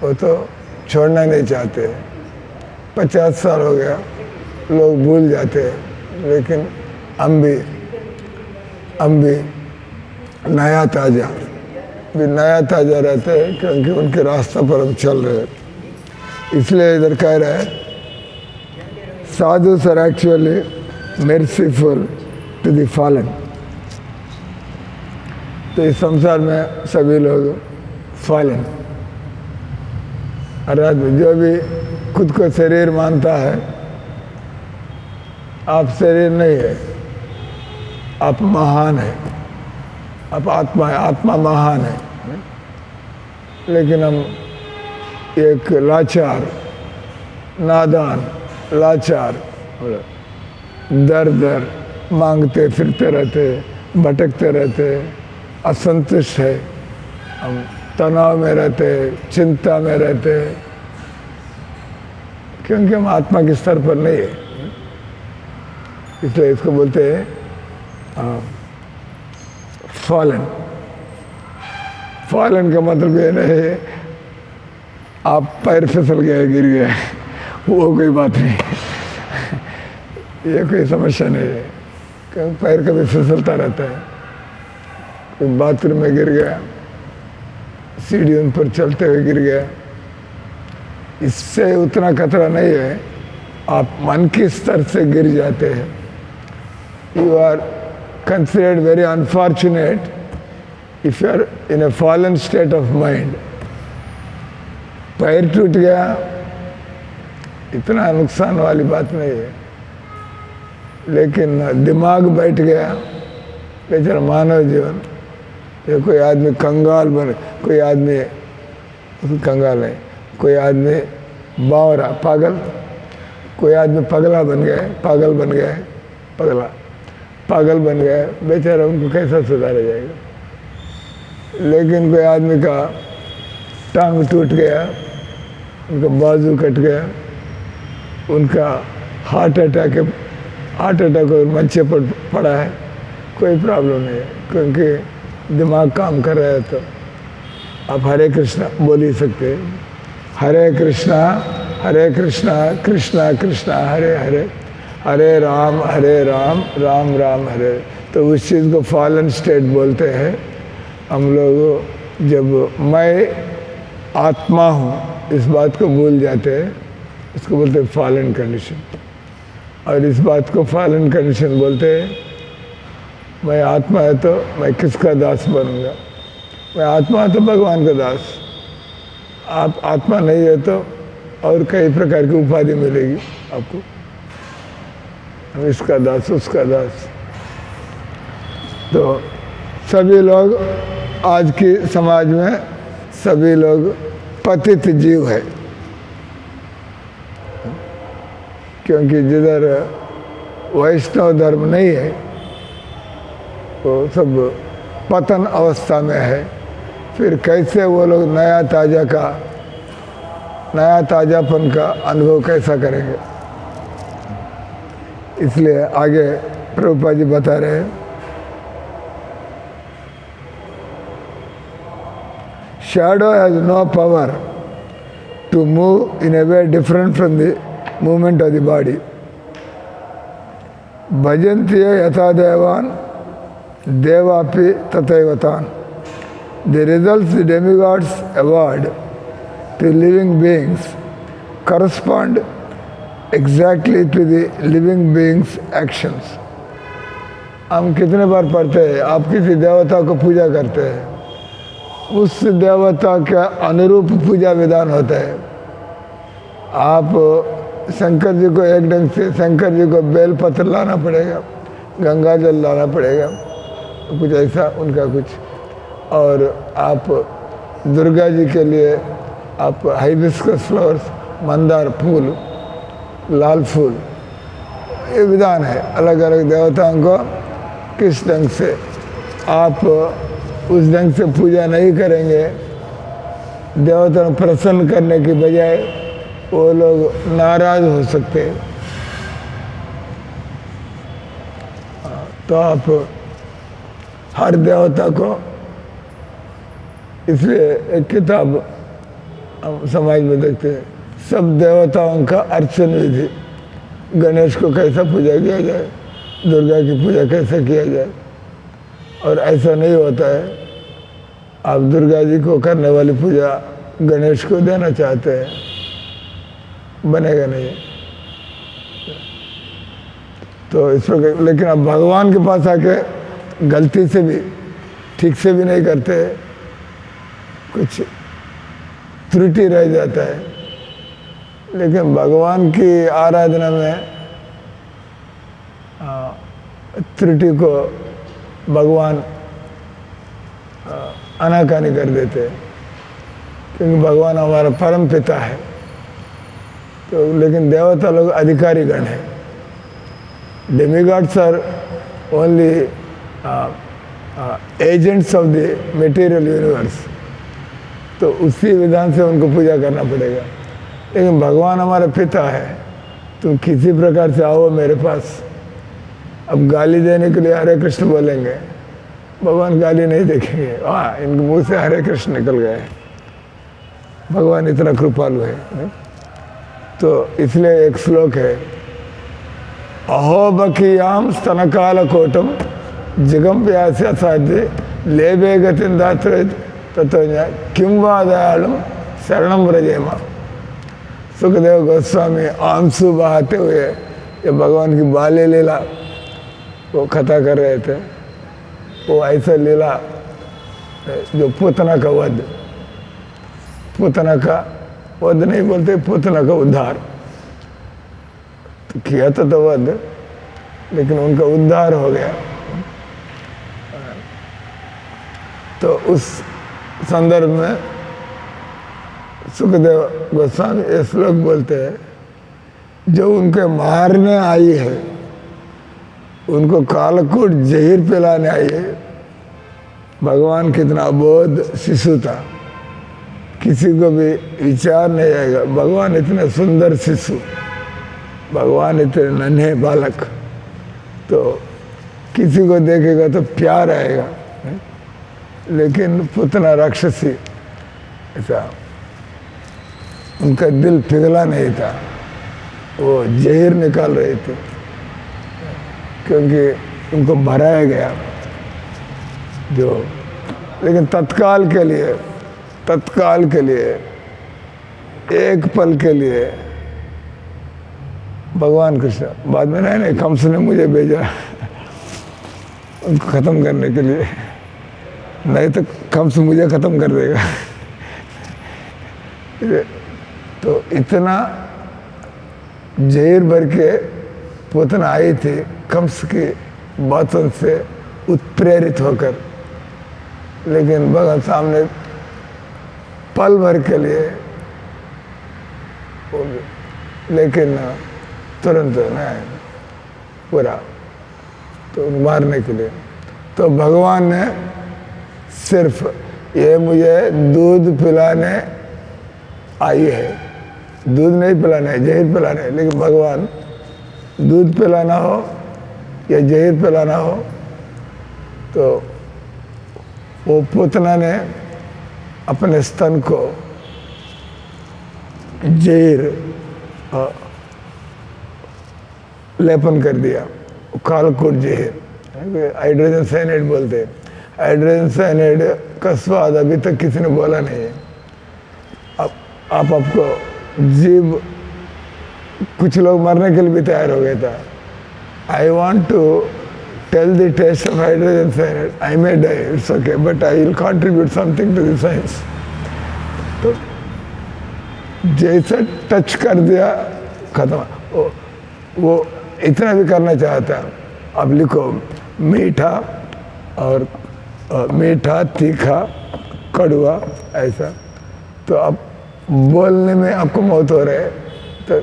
वो तो छोड़ना नहीं चाहते। 50 साल हो गया, लोग भूल जाते हैं, लेकिन हम भी नया ताज़ा रहते हैं, क्योंकि उनके रास्ते पर हम चल रहे हैं। इसलिए इधर कह रहे हैं sadhus are actually merciful to the fallen। तो इस संसार में सभी लोग फॉलन, अर्थात जो भी खुद को शरीर मानता है, आप शरीर नहीं है, आप महान है, आप आत्मा है, आत्मा महान है। लेकिन हम एक लाचार दर मांगते फिरते रहते, भटकते रहते, असंतुष्ट है, हम तनाव में रहते, चिंता में रहते, क्योंकि हम आत्मा के स्तर पर नहीं है। इसलिए इसको बोलते हैं फॉलन का मतलब ये नहीं है आप पैर फिसल गए, गिर गए, वो कोई बात नहीं, ये कोई समस्या नहीं है, क्योंकि पैर कभी फिसलता रहता है। कोई बाथरूम में गिर गया, सीढ़ियों पर चलते हुए गिर गया, इससे उतना खतरा नहीं है। आप मन के स्तर से गिर जाते हैं, you are considered very unfortunate if you are in a fallen state of mind. पैर टूट गया, इतना नुकसान वाली बात नहीं है, लेकिन दिमाग बैठ गया, बेचारा मानव जीवन। ये कोई आदमी कंगाल बन, कोई आदमी कंगाल है, कोई आदमी बावरा पागल, कोई आदमी पागल बन गए, बेचारा, उनको कैसा सुधारा जाएगा। लेकिन कोई आदमी का टांग टूट गया, उनका बाजू कट गया, उनका हार्ट अटैक और मंचे पर पड़ा है, कोई प्रॉब्लम नहीं है, क्योंकि दिमाग काम कर रहा है। तो आप हरे कृष्णा बोल ही सकते हैं। हरे कृष्णा कृष्णा कृष्णा हरे हरे, हरे राम राम राम हरे। तो उस चीज़ को फॉलन स्टेट बोलते हैं। हम लोग जब मैं आत्मा हूँ इस बात को भूल जाते हैं, इसको बोलते हैं फॉलन कंडीशन। और इस बात को फॉलन कंडीशन बोलते हैं, मैं आत्मा है तो मैं किसका दास बनूंगा? मैं आत्मा है तो भगवान का दास। आप आत्मा नहीं है तो और कई प्रकार की उपाधि मिलेगी आपको, हम इसका दास उसका दास। तो सभी लोग आज की समाज में सभी लोग पतित जीव है, क्योंकि जिधर वैष्णव धर्म नहीं है वो सब पतन अवस्था में है। फिर कैसे वो लोग नया ताजापन का अनुभव कैसा करेंगे? इसलिए आगे प्रभुपाद जी बता रहे हैं, shadow has no power to move in a way different from the movement of the body. Bhajantiya yatha devan devapi tathaivataan. The results the demigods award to living beings correspond exactly to the living beings' actions. हम कितने बार पढ़ते हैं, आप किसी देवता को पूजा करते हैं, उस देवता का अनुरूप पूजा विधान होता है। आप शंकर जी को एक ढंग से, शंकर जी को बेल पत्र लाना पड़ेगा, गंगा जल लाना पड़ेगा, कुछ ऐसा उनका कुछ। और आप दुर्गा जी के लिए आप हाइबिस्कस फ्लावर्स, मंदार फूल, लाल फूल, ये विधान है। अलग अलग देवताओं को किस ढंग से आप उस ढंग से पूजा नहीं करेंगे, देवताओं प्रसन्न करने की बजाय वो लोग नाराज हो सकते हैं। तो आप हर देवता को, इसलिए एक किताब हम समाज में देखते हैं, सब देवताओं का अर्चन विधि, गणेश को कैसा पूजा किया जाए, दुर्गा की पूजा कैसे किया जाए। और ऐसा नहीं होता है, आप दुर्गा जी को करने वाली पूजा गणेश को देना चाहते हैं, बनेगा नहीं। तो इस प्रकार, लेकिन आप भगवान के पास आके गलती से भी, ठीक से भी नहीं करते, कुछ त्रुटि रह जाता है। लेकिन भगवान की आराधना में त्रुटि को भगवान अनाकानी कर देते हैं, क्योंकि भगवान हमारा परम पिता है। तो लेकिन देवता लोग अधिकारी गण है, demigods are only agents of the material universe. तो उसी विधान से उनको पूजा करना पड़ेगा। लेकिन भगवान हमारा पिता है, तुम किसी प्रकार से आओ मेरे पास। अब गाली देने के लिए हरे कृष्ण बोलेंगे, भगवान गाली नहीं देखेंगे, हाँ इनके मुंह से हरे कृष्ण निकल गए। भगवान इतना कृपालु है नहीं? तो इसलिए एक श्लोक है, अहो बकीयाम स्तनकाल कोटम जगम प्यास असाध्य लेबे गतिन दात्र तत्व किम वा दयालुम शरणम व्रजेमा। सुखदेव गोस्वामी आंसू बहाते हुए ये भगवान की बाल्य लीला वो कथा कर रहे थे। वो ऐसा लीला जो पूतना का वध, पूतना का वध नहीं बोलते, पूतना का उद्धार। तो किया तो वध, लेकिन उनका उद्धार हो गया। तो उस संदर्भ में सुखदेव गोस्वामी ये श्लोक बोलते हैं, जो उनके मारने आई है, उनको कालकूट जहीर पिलाने आई है। भगवान कितना अबोध शिशु था, किसी को भी विचार नहीं आएगा भगवान इतने सुंदर शिशु, भगवान इतने नन्हे बालक, तो किसी को देखेगा तो प्यार आएगा। लेकिन पुतना राक्षसी ऐसा उनका दिल पिघला नहीं था, वो जहर निकाल रहे थे क्योंकि उनको भराया गया जो। लेकिन तत्काल के लिए एक पल के लिए भगवान कृष्ण, बाद में नहीं कंस ने मुझे भेजा उनको ख़त्म करने के लिए, नहीं तो कंस मुझे ख़त्म कर देगा। तो इतना जहर भर के पूतना आई थी कंस की बातों से उत्प्रेरित होकर, लेकिन भगवान सामने पल भर के लिए, लेकिन तुरंत नहीं पूरा तो मारने के लिए। तो भगवान ने सिर्फ ये मुझे दूध पिलाने आई है, दूध नहीं पिलाना है, जहर पिलाना है। लेकिन भगवान दूध पिलाना हो या जहर पिलाना हो तो वो पूतना ने अपने स्तन को जहर लेपन कर दिया, कालकूट जहर, हाइड्रोजन साइनाइड बोलते हैं। हाइड्रोजन साइनाइड का स्वाद अभी तक किसी ने बोला नहीं है। अब आपको जीव, कुछ लोग मरने के लिए भी तैयार हो गया था। I want to tell the taste of hydrogen cyanide, I may die, it's okay, but I will contribute something to the science. तो जैसे टच कर दिया खत्म। वो इतना भी करना चाहता। अब लिखो मीठा और मीठा, तीखा, कड़वा, ऐसा। तो अब बोलने में आपको मौत हो रहा है तो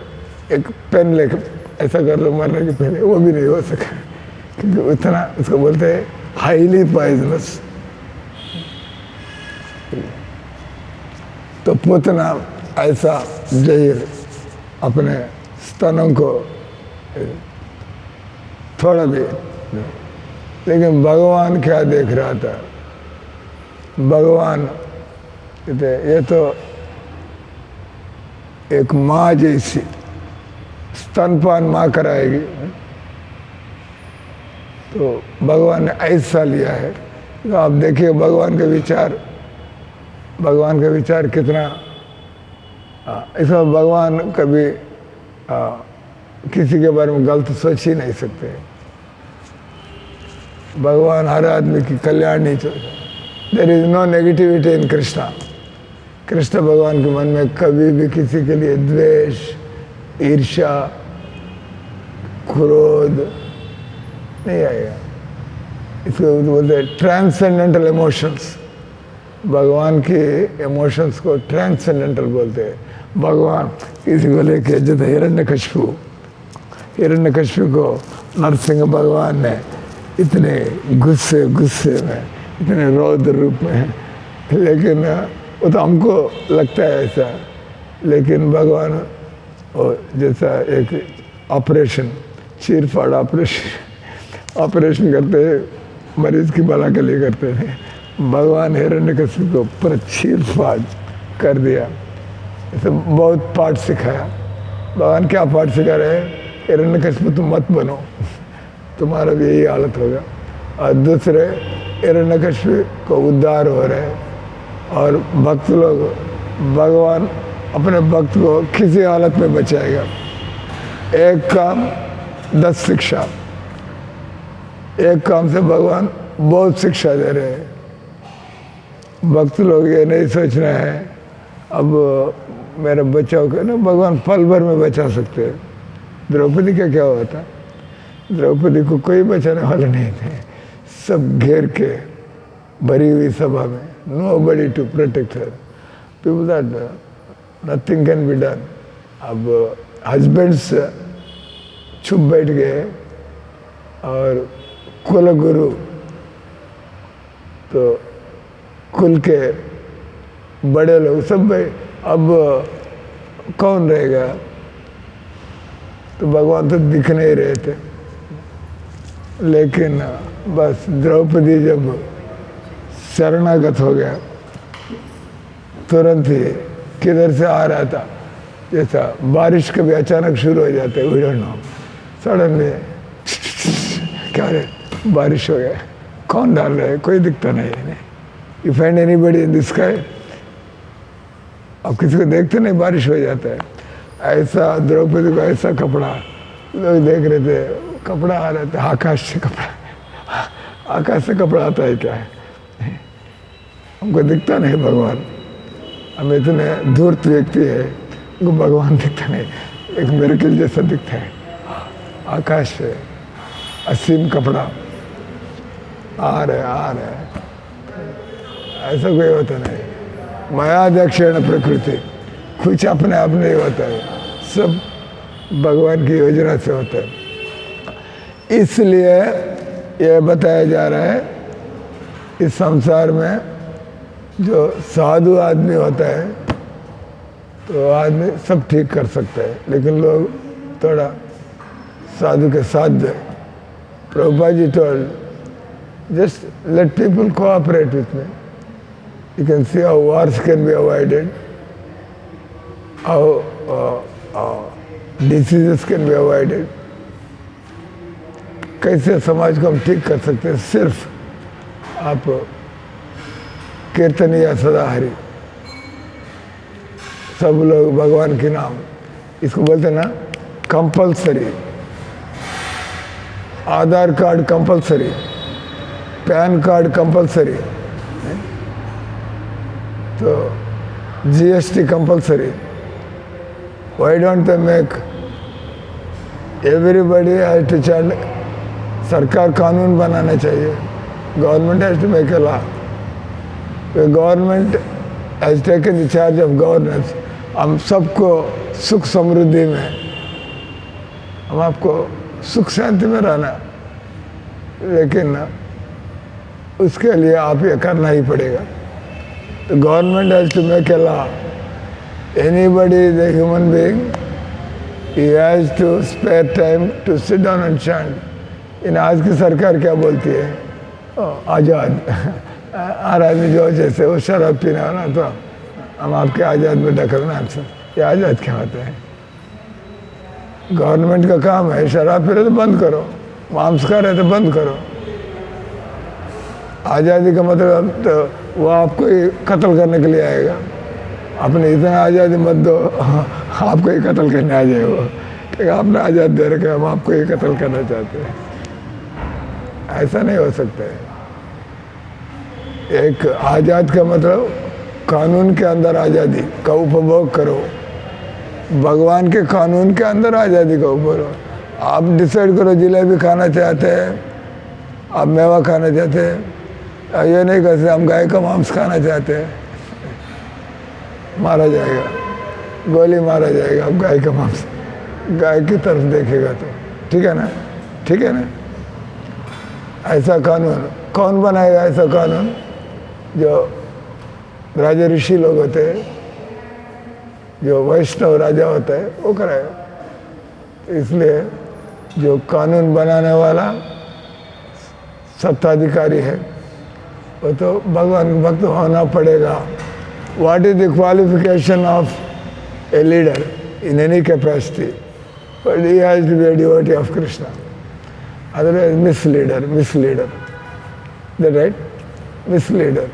एक पेन लेकर ऐसा कर लो मरने के पहले, वो भी नहीं हो सका क्योंकि उतना उसको बोलते हैं हाईली पॉइजनस। तो पूतना ऐसा जहर अपने स्तनों को थोड़ा भी, लेकिन भगवान क्या देख रहा था? भगवान कहते ये तो एक माँ जैसी स्तनपान माँ कराएगी। तो भगवान ने ऐसा लिया है। तो आप देखिए भगवान के विचार कितना, इसमें भगवान कभी किसी के बारे में गलत सोच ही नहीं सकते। भगवान हर आदमी की कल्याण नहीं चाहते। There is no negativity in Krishna. Krishna भगवान के मन में कभी भी किसी के लिए द्वेष, ईर्ष्या, क्रोध नहीं आएगा। इसको बोलते हैं ट्रांसेंडेंटल इमोशंस। भगवान की इमोशंस को ट्रांसेंडेंटल बोलते हैं। भगवान किसी को लेके जैसे हिरण्यकशिपु को नरसिंह भगवान ने इतने गुस्से में, इतने रौद्र रूप में, लेकिन वो तो हमको लगता है ऐसा, लेकिन भगवान जैसा एक ऑपरेशन, चीरफाड़ ऑपरेशन करते हैं, मरीज की भला के लिए करते हैं। भगवान हिरण्यकशिपु को पूरा चीरफाड़ कर दिया। ऐसे बहुत पाठ सिखाया। भगवान क्या पाठ सिखा रहे हैं? हिरण्यकशिपु तुम मत बनो, तुम्हारा भी यही हालत होगा। और दूसरे हिरण्यकशिपु को उद्धार हो रहे हैं। और भक्त लोग, भगवान अपने भक्त को किसी हालत में बचाएगा। एक काम 10 शिक्षा, एक काम से भगवान बहुत शिक्षा दे रहे हैं। भक्त लोग ये नहीं सोचना है अब मेरा बचाव कर ना, भगवान पल भर में बचा सकते हैं। द्रौपदी का क्या हुआ था? द्रौपदी को कोई बचाने वाला नहीं थे, सब घेर के भरी हुई सभा में, nobody to protect her. People that nothing can be done. अब हस्बैंड्स चुप बैठ गए और कुल गुरु, तो कुल के बड़े लोग सब भाई, अब कौन रहेगा? तो भगवान तो दिख नहीं रहे थे। लेकिन बस द्रौपदी जब शरणागत हो गया तुरंत ही किधर से आ रहा था, जैसा बारिश कभी अचानक शुरू हो जाते है, वी डोंट नो, सडनली क्या रे बारिश हो गया, कौन डाल रहा है, कोई दिखता नहीं है। You find anybody in this sky, अब किसी को देखते नहीं, बारिश हो जाता है। ऐसा द्रौपदी को ऐसा कपड़ा, लोग देख रहे थे, कपड़ा आ रहा था आकाश से, कपड़ा आकाश से कपड़ा आता है क्या, हमको दिखता नहीं भगवान, हम इतने धूर्त व्यक्ति है, उनको भगवान दिखता नहीं, एक मिरेकल जैसा दिखता है, आकाश से असीम कपड़ा आ रहे, ऐसा कोई होता नहीं। मायाध्यक्षेण प्रकृति, कुछ अपने आप नहीं होता है, सब भगवान की योजना से होता है। इसलिए यह बताया जा रहा है, इस संसार में जो साधु आदमी होता है तो आदमी सब ठीक कर सकता है, लेकिन लोग थोड़ा साधु के साथ दे। Prabhupada ji told, just let people cooperate with me, you can see how wars can be avoided, how diseases can be avoided, कैसे समाज को हम ठीक कर सकते हैं, सिर्फ आप कीर्तन या सदा हरि, सब लोग भगवान के नाम, इसको बोलते ना compulsory, Aadhaar card compulsory, pan card compulsory, तो GST compulsory, why don't they make everybody has to chant, सरकार कानून बनाना चाहिए, government has to make a law, government has taken the charge of governance, हम सबको सुख समृद्धि में, हम आपको सुख शांति में रहना, लेकिन उसके लिए आप ये करना ही पड़ेगा। The government has to make a law. Anybody is a human being, he has to spare time to sit down and chant. इन आज की सरकार क्या बोलती है, आज़ाद, हर आदमी जो जैसे वो शराब पीना हो ना, तो हम आपके आज़ाद में ढकलना आपसे, ये आज़ाद क्या होता है? गवर्नमेंट का काम है, शराब पी रहे तो बंद करो, मांस खा रहे तो बंद करो। आज़ादी का मतलब तो वो आपको ही कत्ल करने के लिए आएगा, अपने इतना आज़ादी मत दो, आपको ही कत्ल करने आ जाए वो, कि आपने आज़ाद दे रखे, हम आपको ही कत्ल करना चाहते हैं। ऐसा नहीं हो सकता है। एक आज़ाद का मतलब कानून के अंदर आज़ादी का उपभोग करो, भगवान के कानून के अंदर आज़ादी का उपभोग। आप डिसाइड करो जलेबी खाना चाहते हैं, आप मेवा खाना चाहते हैं, ये नहीं कर सकते हम गाय का मांस खाना चाहते हैं, मारा जाएगा, गोली मारा जाएगा। अब गाय का मांस, गाय की तरफ देखेगा तो ठीक है ना, ठीक है ना। ऐसा कानून कौन बनाएगा? ऐसा कानून जो राजा ऋषि लोग होते हैं, जो वैष्णव राजा होता है, वो कराएगा। इसलिए जो कानून बनाने वाला सत्ताधिकारी है वो तो भगवान भक्त होना पड़ेगा। What is the qualification of a leader in any capacity? But he has to be a devotee of Krishna. Otherwise, misleader. That right? Misleader.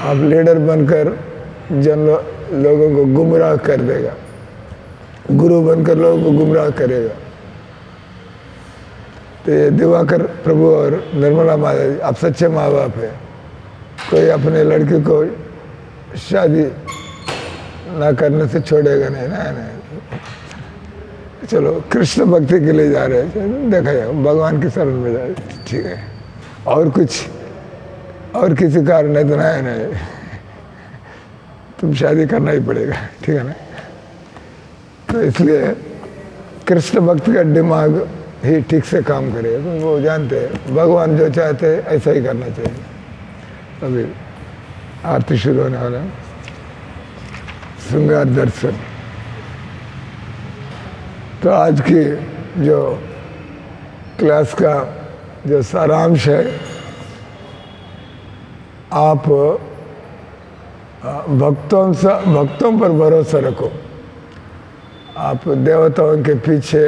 आप लीडर बनकर लोगों को गुमराह कर देगा, गुरु बनकर लोगों को गुमराह करेगा। तो ये दिवाकर प्रभु और निर्मला माता जी, आप सच्चे माँ बाप है। कोई अपने लड़के को शादी ना करने से छोड़ेगा नहीं, नहीं। चलो कृष्ण भक्ति के लिए जा रहे हैं, देखा जाए भगवान की शरण में जा रहे, ठीक है। और कुछ और किसी कारण नहीं तो नहीं, तुम शादी करना ही पड़ेगा, ठीक है ना। तो इसलिए कृष्ण भक्ति का दिमाग ही ठीक से काम करेगा, क्योंकि वो जानते हैं भगवान जो चाहते हैं ऐसा ही करना चाहिए। अभी आरती शुरू होने वाला है, श्रृंगार दर्शन। तो आज की जो क्लास का जो सारांश है, आप भक्तों पर भरोसा रखो। आप देवताओं के पीछे,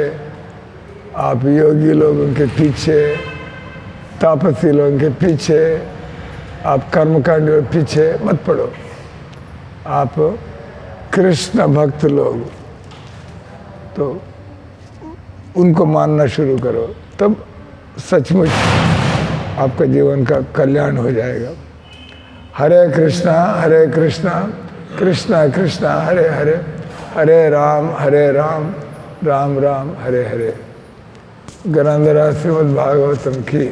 आप योगी लोगों के पीछे, तापसी लोगों के पीछे, आप कर्मकांडियों के पीछे मत पड़ो। आप कृष्ण भक्त लोग तो उनको मानना शुरू करो, तब सचमुच आपका जीवन का कल्याण हो जाएगा। हरे कृष्णा कृष्णा कृष्णा हरे हरे, हरे राम राम राम हरे हरे। ग्रंथराज श्रीमद् भागवतम की